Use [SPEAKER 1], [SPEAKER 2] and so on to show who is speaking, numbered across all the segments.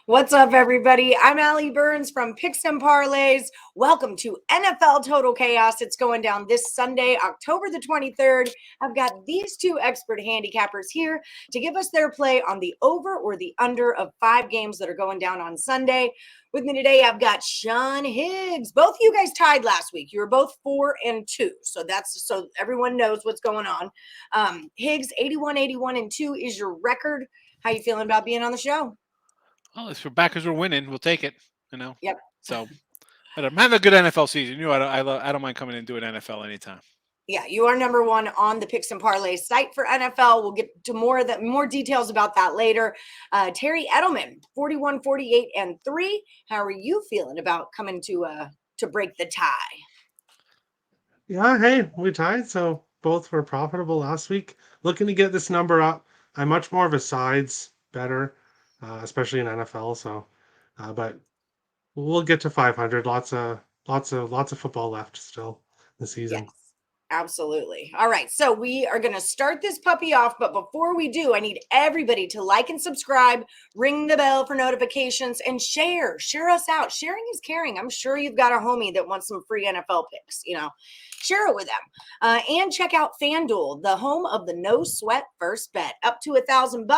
[SPEAKER 1] What's up, everybody? I'm Ali Burns from Picks Parlays. Welcome to NFL Total Chaos. It's going down this Sunday, October the 23rd. I've got these two expert handicappers here to give us their play on the over or the under of 5 games that are going down on Sunday. With me today, I've got Sean Higgs. Both of you guys tied last week. You were both 4-2. So everyone knows what's going on. Higgs, 81-81-2 is your record. How you feeling about being on the show?
[SPEAKER 2] Well, if we're back as we're winning, we'll take it.
[SPEAKER 1] Yep.
[SPEAKER 2] So, but I'm having a good NFL season. I don't mind coming in and doing NFL anytime.
[SPEAKER 1] Yeah, you are number one on the Picks and Parlays site for NFL. We'll get to more details about that later. Terry Edelmann, 41-48-3. How are you feeling about coming to break the tie?
[SPEAKER 3] Yeah, hey, we tied, so both were profitable last week. Looking to get this number up. I'm much more of a sides better, especially in NFL. But we'll get to 500. Lots of football left still this
[SPEAKER 1] Yes.
[SPEAKER 3] season.
[SPEAKER 1] Absolutely. All right. So we are going to start this puppy off. But before we do, I need everybody to like and subscribe, ring the bell for notifications, and share. Share us out. Sharing is caring. I'm sure you've got a homie that wants some free NFL picks. Share it with them. And check out FanDuel, the home of the no sweat first bet. Up to $1,000.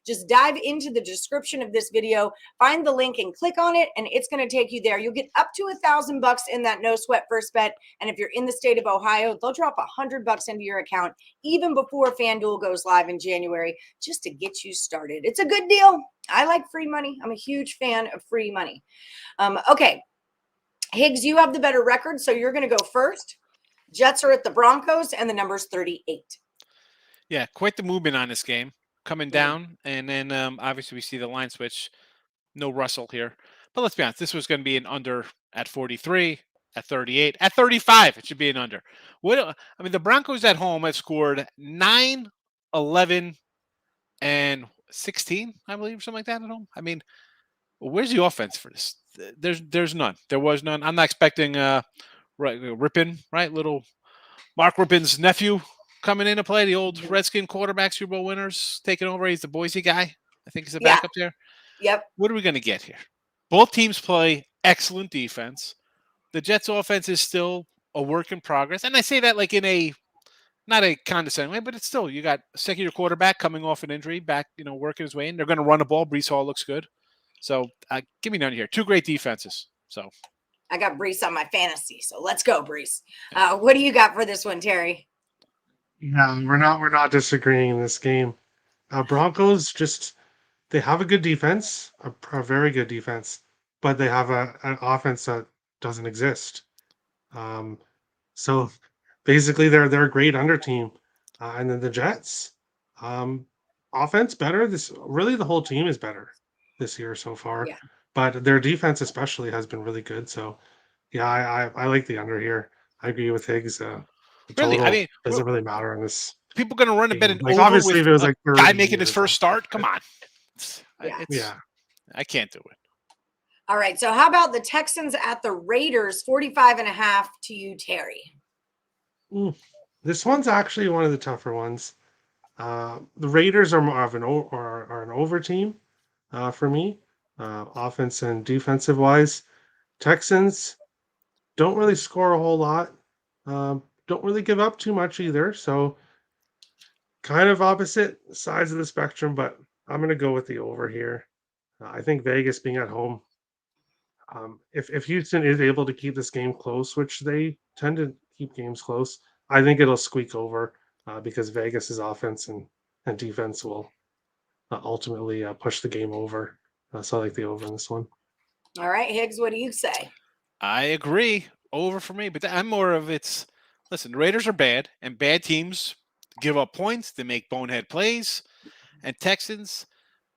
[SPEAKER 1] Just dive into the description of this video, find the link and click on it, and it's going to take you there. You'll get up to $1,000 in that no sweat first bet. And if you're in the state of Ohio, they'll drop $100 into your account even before FanDuel goes live in January, just to get you started. It's a good deal. I like free money. I'm a huge fan of free money. Okay. Higgs, you have the better record, so you're going to go first. Jets are at the Broncos, and the number's 38.
[SPEAKER 2] Yeah, quite the movement on this game. Coming down, and then obviously we see the line switch. No Russell here. But let's be honest, this was going to be an under at 43, at 38, at 35. It should be an under. The Broncos at home have scored 9, 11, and 16, I believe, something like that at home. Where's the offense for this? There's none. There was none. I'm not expecting Rippin, right? Little Mark Rippin's nephew coming in to play, the old Redskin quarterback, Super Bowl winners, taking over. He's the Boise guy. I think he's the backup there.
[SPEAKER 1] Yep.
[SPEAKER 2] What are we going to get here? Both teams play excellent defense. The Jets' offense is still a work in progress. And I say that like in a, not a condescending way, but it's still, you got a second-year quarterback coming off an injury, back, working his way in. They're going to run the ball. Brees Hall looks good. So give me none here. Two great defenses. So
[SPEAKER 1] I got Brees on my fantasy, so let's go, Brees. What do you got for this one, Terry?
[SPEAKER 3] Yeah, we're not disagreeing in this game. Broncos they have a good defense, a very good defense, but they have an offense that doesn't exist. So basically, they're a great under team, and then the Jets, offense better. The whole team is better this year so far,
[SPEAKER 1] Yeah.
[SPEAKER 3] but their defense especially has been really good. So yeah, I like the under here. I agree with Higgs. The
[SPEAKER 2] really,
[SPEAKER 3] total doesn't really matter in this.
[SPEAKER 2] people going to run a bet
[SPEAKER 3] game.
[SPEAKER 2] an
[SPEAKER 3] Like
[SPEAKER 2] over
[SPEAKER 3] obviously,
[SPEAKER 2] with
[SPEAKER 3] if it was
[SPEAKER 2] a
[SPEAKER 3] like
[SPEAKER 2] guy
[SPEAKER 3] 30
[SPEAKER 2] making his
[SPEAKER 3] or
[SPEAKER 2] first
[SPEAKER 3] something,
[SPEAKER 2] start? Come on.
[SPEAKER 1] Yeah.
[SPEAKER 2] I can't do it.
[SPEAKER 1] All right. So how about the Texans at the Raiders, 45.5 to you, Terry?
[SPEAKER 3] This one's actually one of the tougher ones. The Raiders are more of an over team for me, offense and defensive wise. Texans don't really score a whole lot. Don't really give up too much either. So kind of opposite sides of the spectrum, but I'm going to go with the over here. I think Vegas being at home, if Houston is able to keep this game close, which they tend to keep games close, I think it'll squeak over because Vegas's offense and defense will ultimately push the game over. So I like the over in this one.
[SPEAKER 1] All right, Higgs, what do you say?
[SPEAKER 2] I agree. Over for me, but I'm more of listen, the Raiders are bad, and bad teams give up points. They make bonehead plays. And Texans,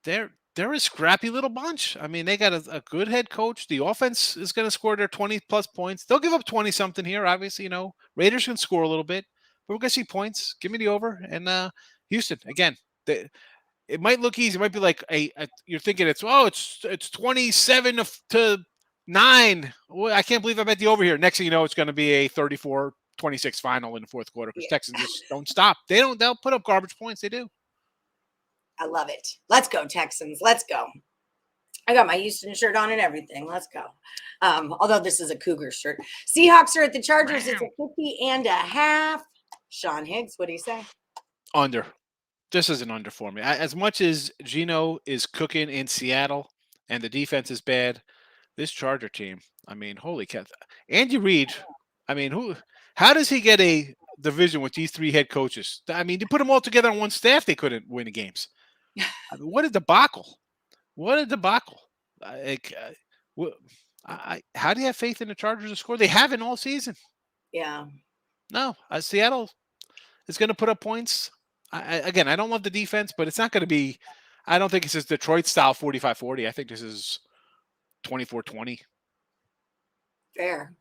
[SPEAKER 2] they're a scrappy little bunch. They got a good head coach. The offense is going to score their 20-plus points. They'll give up 20-something here, obviously. Raiders can score a little bit, but we're going to see points. Give me the over. And Houston, again, it might look easy. It might be like you're thinking it's 27 to 9. Well, I can't believe I bet the over here. Next thing you know, it's going to be a 34-26 final in the fourth quarter because Texans just don't stop. They'll put up garbage points. They do.
[SPEAKER 1] I love it. Let's go, Texans. Let's go. I got my Houston shirt on and everything. Let's go. Although this is a Cougar shirt. Seahawks are at the Chargers. It's a 50.5. Sean Higgs, what do you say?
[SPEAKER 2] Under. This is an under for me. As much as Geno is cooking in Seattle and the defense is bad, this Charger team, I mean, holy cow. Andy Reid, I mean, how does he get a division with these three head coaches? I mean, you put them all together on one staff, they couldn't win the games. I mean, what a debacle. What a debacle. How do you have faith in the Chargers to score? They haven't all season.
[SPEAKER 1] Yeah.
[SPEAKER 2] No, Seattle is going to put up points. Again, I don't love the defense, but it's not going to be – I don't think it's this Detroit style 45-40. I think this is 24-20.
[SPEAKER 1] Fair.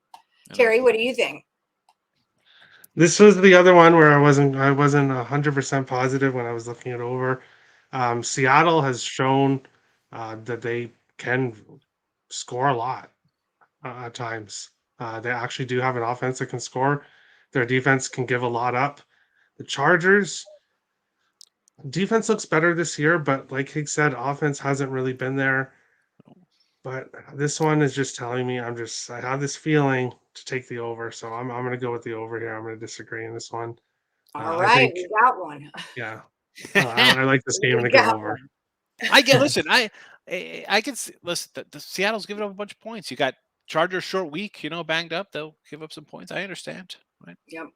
[SPEAKER 1] Terry, what do you think?
[SPEAKER 3] This was the other one where I wasn't 100% positive when I was looking it over. Seattle has shown that they can score a lot at times. They actually do have an offense that can score. Their defense can give a lot up. The Chargers defense looks better this year, but like Higgs said, offense hasn't really been there. But this one is just telling me I have this feeling to take the over, so I'm going to go with the over here. I'm going to disagree in this one.
[SPEAKER 1] All right, we got one.
[SPEAKER 3] Yeah, I like this game and to go over.
[SPEAKER 2] Listen. I can listen. The Seattle's giving up a bunch of points. You got Chargers short week, banged up. They'll give up some points. I understand. Right?
[SPEAKER 1] Yep.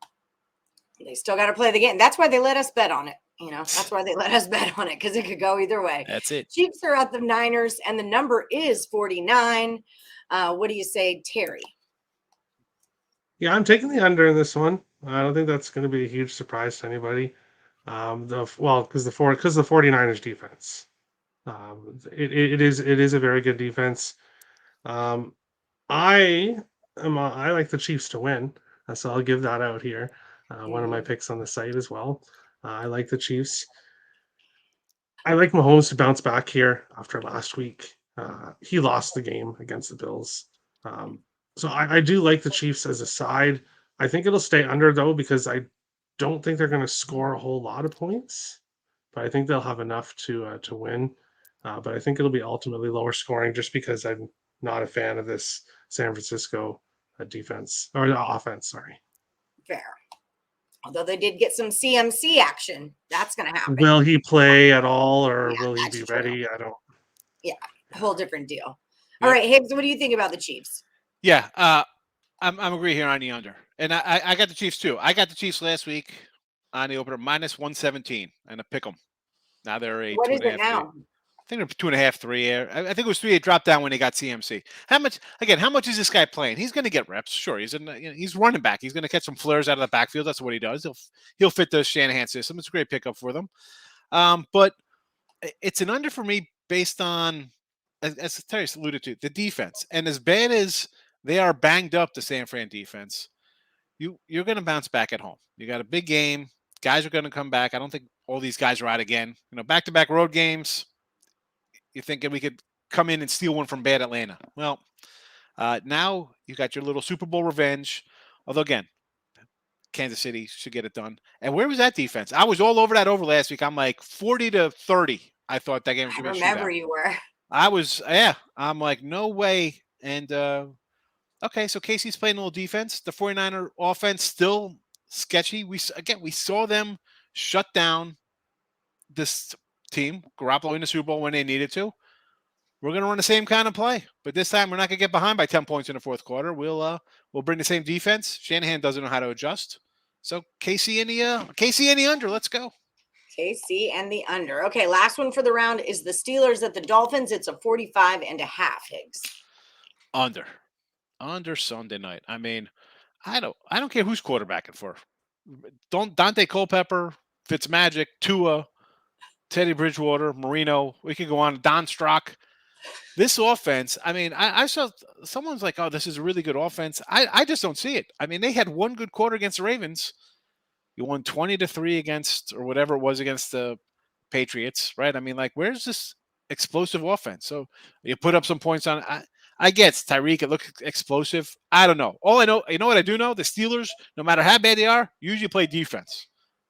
[SPEAKER 1] They still got to play the game. That's why they let us bet on it. That's why they let us bet on it, because it could go either way.
[SPEAKER 2] That's it.
[SPEAKER 1] Chiefs are at the Niners, and the number is 49. What do you say, Terry?
[SPEAKER 3] Yeah, I'm taking the under in this one. I don't think that's going to be a huge surprise to anybody. Because the 49ers defense. It is a very good defense. I like the Chiefs to win, so I'll give that out here. One of my picks on the site as well. I like the Chiefs. I like Mahomes to bounce back here after last week. He lost the game against the Bills. So I do like the Chiefs as a side. I think it'll stay under, though, because I don't think they're going to score a whole lot of points. But I think they'll have enough to win. But I think it'll be ultimately lower scoring just because I'm not a fan of this San Francisco defense or offense. Sorry.
[SPEAKER 1] Fair. Although they did get some CMC action. That's going to happen.
[SPEAKER 3] Will he play at all, or will he be ready? I don't.
[SPEAKER 1] Yeah, whole different deal. All right, Higgs, what do you think about the Chiefs?
[SPEAKER 2] Yeah, I'm agree here on the under. And I got the Chiefs too. I got the Chiefs last week on the opener minus 117 and a pick 'em. Now they're a
[SPEAKER 1] what is it now?
[SPEAKER 2] I think they're 2.5, 3. I think it was 3. It dropped down when they got CMC. How much is this guy playing? He's going to get reps. Sure, he's running back. He's going to catch some flares out of the backfield. That's what he does. He'll fit the Shanahan system. It's a great pickup for them. But it's an under for me based on, as Terry alluded to, the defense. And as bad as they are banged up, the San Fran defense, you're going to bounce back at home. You got a big game. Guys are going to come back. I don't think all these guys are out again. Back-to-back road games. You're thinking we could come in and steal one from bad Atlanta. Well, now you got your little Super Bowl revenge. Although, again, Kansas City should get it done. And where was that defense? I was all over that over last week. I'm like 40-30. I thought that game was going to be a shootout.
[SPEAKER 1] I remember you were.
[SPEAKER 2] I was, yeah. I'm like, no way. And, okay, so Casey's playing a little defense. The 49er offense still sketchy. We saw them shut down this team, Garoppolo in the Super Bowl when they needed to. We're going to run the same kind of play, but this time we're not going to get behind by 10 points in the fourth quarter. We'll bring the same defense. Shanahan doesn't know how to adjust. So KC and the under. Let's go.
[SPEAKER 1] KC and the under. Okay, last one for the round is the Steelers at the Dolphins. It's a 45.5, Higgs.
[SPEAKER 2] Under Sunday night. I mean, I don't care who's quarterbacking for. Dante Culpepper, Fitzmagic, Tua, Teddy Bridgewater, Marino. We could go on. Don Strock. This offense, I mean, I saw someone's like, oh, this is a really good offense. I just don't see it. I mean, they had one good quarter against the Ravens. You won 20-3 against, or whatever it was, against the Patriots, right? I mean, like, where's this explosive offense? So you put up some points on. I get Tyreek. It looks explosive. I don't know. All I know, you know what I do know? The Steelers, no matter how bad they are, usually play defense.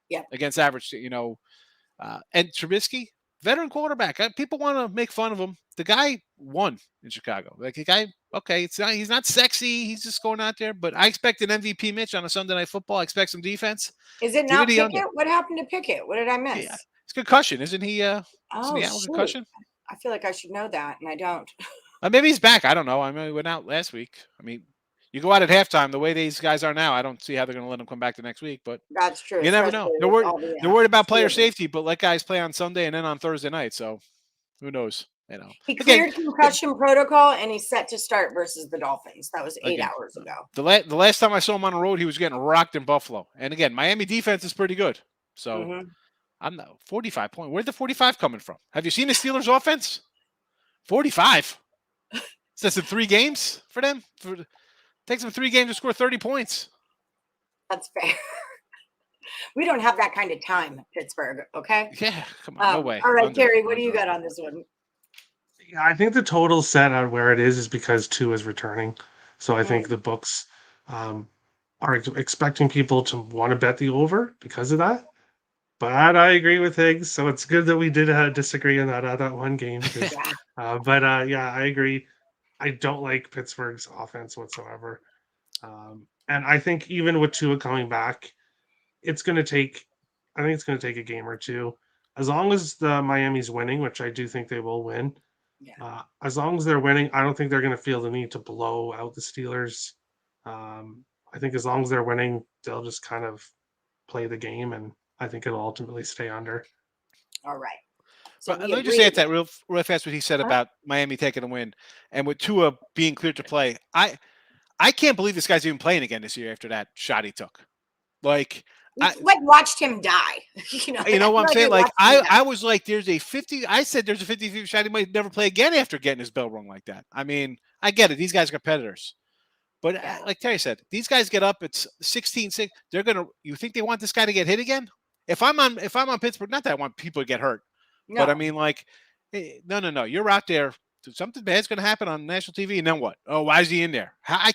[SPEAKER 1] Yeah.
[SPEAKER 2] Against average, and Trubisky, veteran quarterback. People want to make fun of him. The guy won in Chicago. Like the guy, okay, he's not sexy. He's just going out there. But I expect an MVP Mitch on a Sunday Night Football. I expect some defense.
[SPEAKER 1] Is it
[SPEAKER 2] Give me
[SPEAKER 1] not
[SPEAKER 2] the under.
[SPEAKER 1] Pickett? What happened to Pickett? What did I miss?
[SPEAKER 2] Yeah, it's concussion, isn't he? Isn't
[SPEAKER 1] Oh,
[SPEAKER 2] he out with
[SPEAKER 1] shoot.
[SPEAKER 2] concussion?
[SPEAKER 1] I feel like I should know that, and I don't.
[SPEAKER 2] Maybe he's back. I don't know. I mean, he went out last week. I mean, you go out at halftime. The way these guys are now, I don't see how they're going to let him come back the next week. But
[SPEAKER 1] That's true.
[SPEAKER 2] you never know. They're worried about player safety, but let guys play on Sunday and then on Thursday night. So who knows? You know,
[SPEAKER 1] he cleared concussion protocol and he's set to start versus the Dolphins. That was 8 hours ago.
[SPEAKER 2] The last time I saw him on the road, he was getting rocked in Buffalo. And again, Miami defense is pretty good. So I'm not 45 point. Where'd the 45 coming from? Have you seen the Steelers offense? 45. That's in 3 games for them. Takes them 3 games to score 30 points.
[SPEAKER 1] That's fair. We don't have that kind of time, Pittsburgh. Okay.
[SPEAKER 2] Yeah, come on, no way.
[SPEAKER 1] All right, Terry, what do you got on this one?
[SPEAKER 3] Yeah, I think the total set on where it is because 2 is returning. So I think the books are expecting people to want to bet the over because of that. But I agree with Higgs. So it's good that we did disagree on that one game. But I agree. I don't like Pittsburgh's offense whatsoever. And I think even with Tua coming back, I think it's going to take a game or 2. As long as the Miami's winning, which I do think they will win. Yeah. As long as they're winning, I don't think they're going to feel the need to blow out the Steelers. I think as long as they're winning, they'll just kind of play the game, and I think it'll ultimately stay under.
[SPEAKER 1] All right. So
[SPEAKER 2] let me just add that real fast what he said about Miami taking a win. And with Tua being cleared to play, I can't believe this guy's even playing again this year after that shot he took. Like,
[SPEAKER 1] watched him die.
[SPEAKER 2] You know what I'm saying? Like I was like, there's a 50-50 shot he might never play again after getting his bell rung like that. I mean, I get it. These guys are competitors. But like Terry said, these guys get up, it's 16-6. You think they want this guy to get hit again? If I'm on Pittsburgh, not that I want people to get hurt. No. But I mean, like, no. You're out there. Something bad's going to happen on national TV, and then what? Oh, why is he in there? I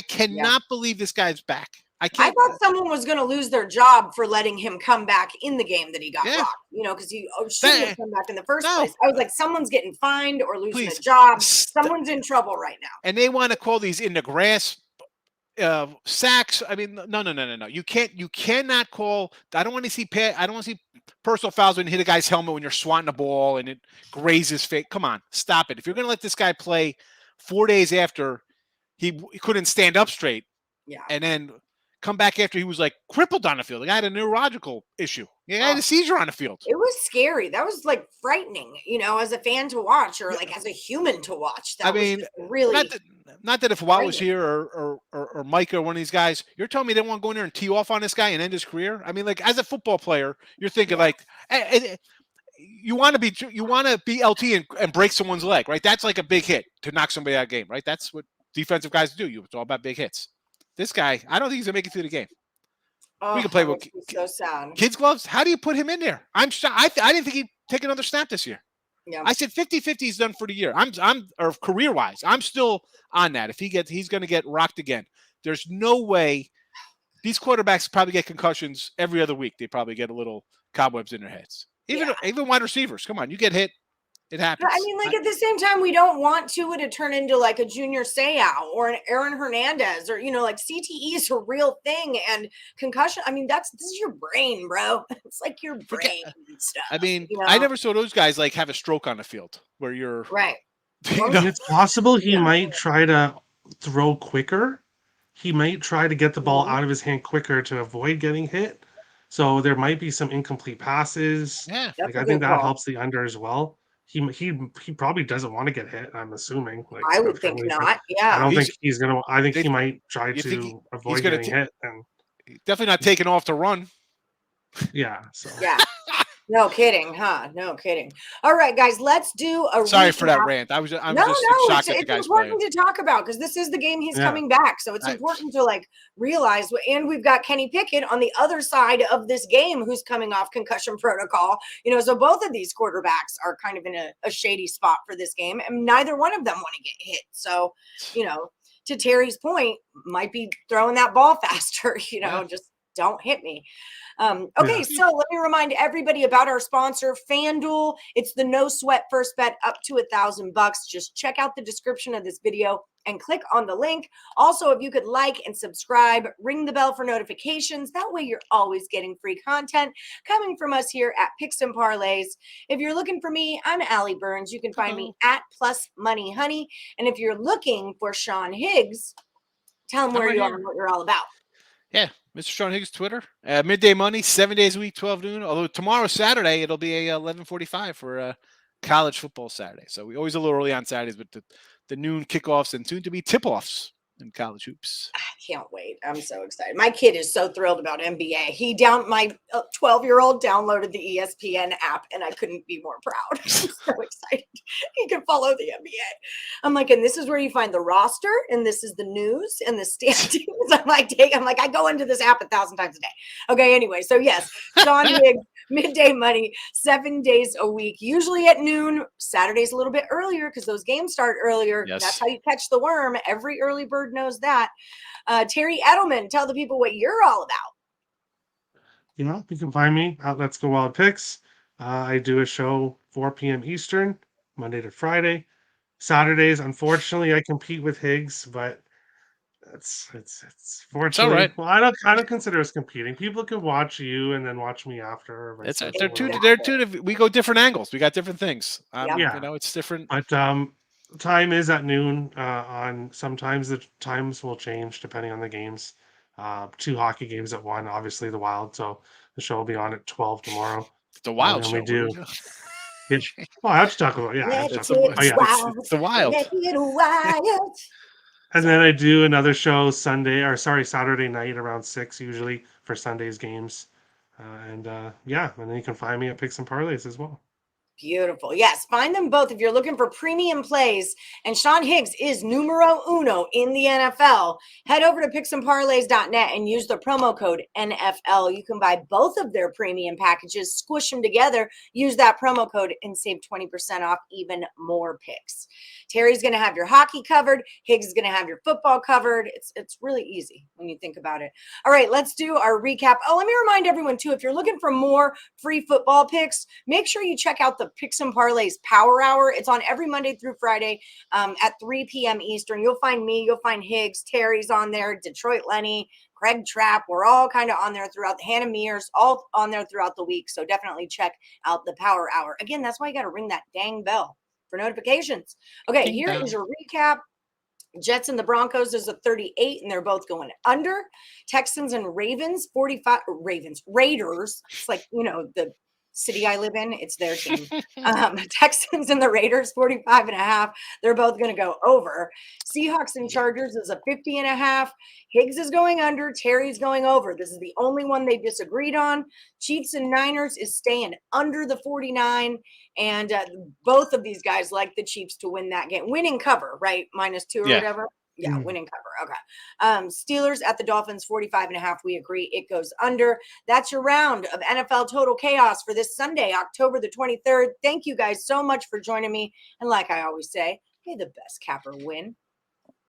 [SPEAKER 2] cannot believe this guy's back. I
[SPEAKER 1] thought someone was going to lose their job for letting him come back in the game that he got rocked. Because he shouldn't have come back in the first place. I was like, someone's getting fined or losing a job. Someone's in trouble right now.
[SPEAKER 2] And they want to call these in the grass sacks. I mean, no. You cannot call. I don't want to see personal fouls when you hit a guy's helmet when you're swatting the ball and it grazes his face. Come on, stop it. If you're going to let this guy play 4 days after he couldn't stand up straight, and then come back after he was like crippled on the field. The guy had a neurological issue. He had a seizure on the field.
[SPEAKER 1] It was scary. That was like frightening, as a fan to watch or like as a human to watch. That was really
[SPEAKER 2] not that if Watt was here or Mike or one of these guys, you're telling me they want to go in there and tee off on this guy and end his career. I mean, like as a football player, you're thinking like you want to be LT and break someone's leg, right? That's like a big hit to knock somebody out of the game, right? That's what defensive guys do. It's all about big hits. This guy, I don't think he's gonna make it through the game. We can play with
[SPEAKER 1] so sad.
[SPEAKER 2] Kids gloves. How do you put him in there? I didn't think he'd take another snap this year. Yeah. I said 50-50 is done for the year. Or career wise, I'm still on that. If he's gonna get rocked again. There's no way. These quarterbacks probably get concussions every other week. They probably get a little cobwebs in their heads. Even wide receivers. Come on, you get hit. It happens.
[SPEAKER 1] I mean, like at the same time, we don't want Tua to turn into like a Junior Seau or an Aaron Hernandez or, like CTE is a real thing and concussion. I mean, this is your brain, bro. It's like your brain and stuff.
[SPEAKER 2] I mean, I never saw those guys like have a stroke on the field where you're
[SPEAKER 1] right.
[SPEAKER 3] It's possible he might try to throw quicker. He might try to get the ball out of his hand quicker to avoid getting hit. So there might be some incomplete passes.
[SPEAKER 2] Yeah.
[SPEAKER 3] I think that helps the under as well. He probably doesn't want to get hit. I'm assuming.
[SPEAKER 1] I would think not. Yeah.
[SPEAKER 3] I don't think he's gonna. I think he might try to avoid getting hit. And
[SPEAKER 2] definitely not taking off to run.
[SPEAKER 3] Yeah. So.
[SPEAKER 1] Yeah. No kidding, huh? No kidding. All right, guys, let's do a.
[SPEAKER 2] Sorry for that rant. I'm just shocked at the guys playing.
[SPEAKER 1] It's important to talk about because this is the game he's coming back, so it's important to realize. And we've got Kenny Pickett on the other side of this game, who's coming off concussion protocol. So both of these quarterbacks are kind of in a shady spot for this game, and neither one of them want to get hit. So, to Terry's point, might be throwing that ball faster. Just don't hit me. Okay, so let me remind everybody about our sponsor, FanDuel. It's the no sweat first bet up to $1,000. Just check out the description of this video and click on the link. Also, if you could like and subscribe, ring the bell for notifications. That way you're always getting free content coming from us here at Picks and Parlays. If you're looking for me, I'm Ali Burns. You can find me at Plus Money Honey. And if you're looking for Sean Higgs, tell him where you are and what you're all about.
[SPEAKER 2] Yeah, Mr. Sean Higgs, Twitter. Midday Money, 7 days a week, 12 noon. Although tomorrow, Saturday, it'll be a 11:45 for college football Saturday. So we always a little early on Saturdays, but the noon kickoffs and soon to be tip-offs in college hoops.
[SPEAKER 1] I can't wait. I'm so excited. My kid is so thrilled about NBA. My 12-year-old downloaded the ESPN app, and I couldn't be more proud. I'm so excited. He can follow the NBA. I'm like, and this is where you find the roster, and this is the news and the standings. I'm like, I go into this app 1,000 times a day. Okay, anyway, so yes, Sean Higgs, Midday Money, 7 days a week, usually at noon. Saturdays a little bit earlier because those games start earlier.
[SPEAKER 2] Yes.
[SPEAKER 1] That's how you catch the worm. Every early bird knows that. Terry Edelmann, tell the people what you're all about.
[SPEAKER 3] You can find me at Let's Go Wild Picks. I do a show 4 p.m. Eastern, Monday to Friday. Saturdays, unfortunately, I compete with Higgs, but it's fortunately.
[SPEAKER 2] all right.
[SPEAKER 3] Well, I don't consider us competing. People can watch you and then watch me after.
[SPEAKER 2] We go different angles. We got different things. It's different.
[SPEAKER 3] But time is at noon. On sometimes the times will change depending on the games. 2 hockey games at 1. Obviously, the Wild. So the show will be on at 12 tomorrow.
[SPEAKER 2] The Wild show.
[SPEAKER 3] We do. I have to talk about.
[SPEAKER 2] It's the Wild.
[SPEAKER 1] Let it wild.
[SPEAKER 3] And then I do another show Saturday night around 6 usually for Sunday's games. And then you can find me at Picks and Parlays as well.
[SPEAKER 1] Beautiful. Yes, find them both if you're looking for premium plays. And Sean Higgs is numero uno in the NFL. Head over to picksandparlays.net and use the promo code NFL. You can buy both of their premium packages, squish them together, use that promo code, and save 20% off even more picks. Terry's going to have your hockey covered. Higgs is going to have your football covered. It's really easy when you think about it. All right, let's do our recap. Oh, let me remind everyone, too, if you're looking for more free football picks, make sure you check out the Picks and Parlays Power Hour. It's on every Monday through Friday at 3 p.m. Eastern. You'll find me. You'll find Higgs. Terry's on there. Detroit Lenny. Craig Trapp. We're all kind of on there throughout. Hannah Mears, all on there throughout the week. So definitely check out the Power Hour. Again, that's why you got to ring that dang bell for notifications. Okay, here is your recap. Jets and the Broncos is a 38, and they're both going under. Texans and Ravens, 45. Raiders. It's like, the city I live in, it's their team. Texans and the Raiders, 45.5. They're both going to go over. Seahawks and Chargers is a 50.5. Higgs is going under. Terry's going over. This is the only one they disagreed on. Chiefs and Niners is staying under the 49. And both of these guys like the Chiefs to win that game. Win and cover, right? -2 or whatever. Yeah, win and cover. Okay. Steelers at the Dolphins, 45.5. We agree it goes under. That's your round of NFL Total Chaos for this Sunday, October the 23rd. Thank you guys so much for joining me. And like I always say, may the best capper win.